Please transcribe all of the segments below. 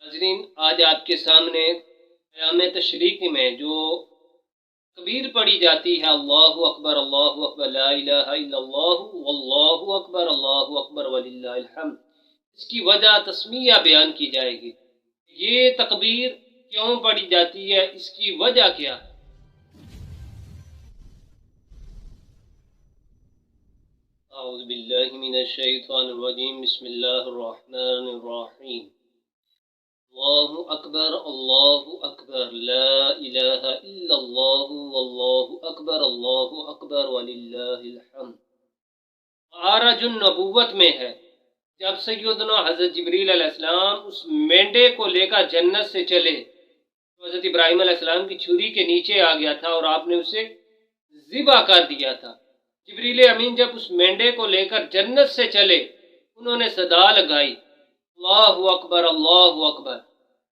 ناظرین، آج آپ کے سامنے ایام تشریق میں جو تکبیر پڑھی جاتی ہے، اللہ اکبر لا الہ الا اللہ واللہ اکبر وللہ الحمد، اس کی وجہ تسمیہ بیان کی جائے گی۔ یہ تکبیر کیوں پڑھی جاتی ہے، اس کی وجہ کیا ہے؟ اعوذ باللہ من الشیطان الرجیم، بسم اللہ الرحمن الرحیم۔ اللہ اکبر لا الہ الا اللہ واللہ اکبر وللہ الحمد۔ معراج النبوت میں ہے، جب سیدنا حضرت جبریل علیہ السلام اس مینڈے کو لے کر جنت سے چلے تو حضرت ابراہیم علیہ السلام کی چھری کے نیچے آ گیا تھا اور آپ نے اسے ذبح کر دیا تھا۔ جبریل امین جب اس مینڈے کو لے کر جنت سے چلے، انہوں نے صدا لگائی، اللہ اکبر اللہ اکبر۔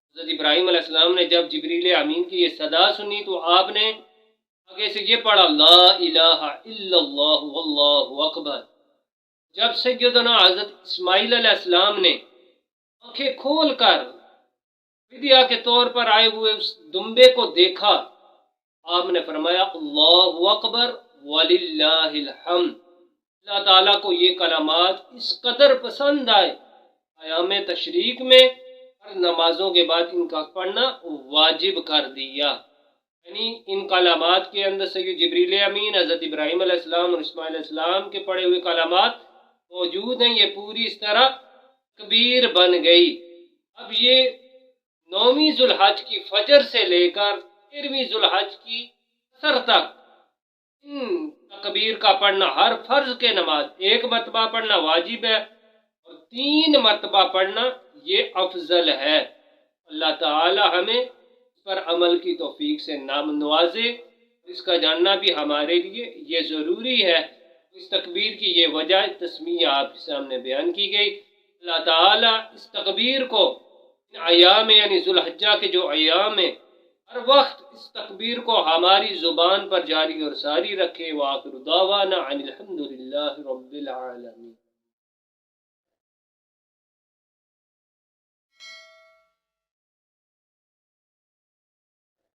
حضرت ابراہیم علیہ السلام نے جب جبریل امین کی یہ صدا سنی تو آپ نے آگے سے یہ پڑھا، لا الہ الا اللہ واللہ اکبر۔ جب سیدنا حضرت اسماعیل علیہ السلام نے آنکھیں کھول کر فدیہ کے طور پر آئے ہوئے اس دمبے کو دیکھا، آپ نے فرمایا، اللہ اکبر وللہ الحمد۔ اللہ تعالیٰ کو یہ کلمات اس قدر پسند آئے، ایام تشریق میں ہر نمازوں کے بعد ان کا پڑھنا واجب کر دیا۔ یعنی ان کلمات کے اندر سید جبریل امین، حضرت ابراہیم علیہ السلام اور اسماعیل علیہ السلام کے پڑھے ہوئے کلمات موجود ہیں، یہ پوری اس طرح تکبیر بن گئی۔ اب یہ 9ویں ذو الحج کی فجر سے لے کر 13ویں ذو الحج کی عصر تک ان تکبیر کا پڑھنا ہر فرض کے نماز 1 مرتبہ پڑھنا واجب ہے اور 3 مرتبہ پڑھنا یہ افضل ہے۔ اللہ تعالی ہمیں اس پر عمل کی توفیق سے نوازے، اس کا جاننا بھی ہمارے لیے یہ ضروری ہے۔ اس تکبیر کی یہ وجہ تسمیہ آپ کے سامنے بیان کی گئی۔ اللہ تعالی اس تکبیر کو ایام یعنی ذو الحجہ کے جو ایام ہیں، ہر وقت اس تکبیر کو ہماری زبان پر جاری اور ساری رکھے۔ وآخر دعوانا ان الحمد للہ رب العالمین۔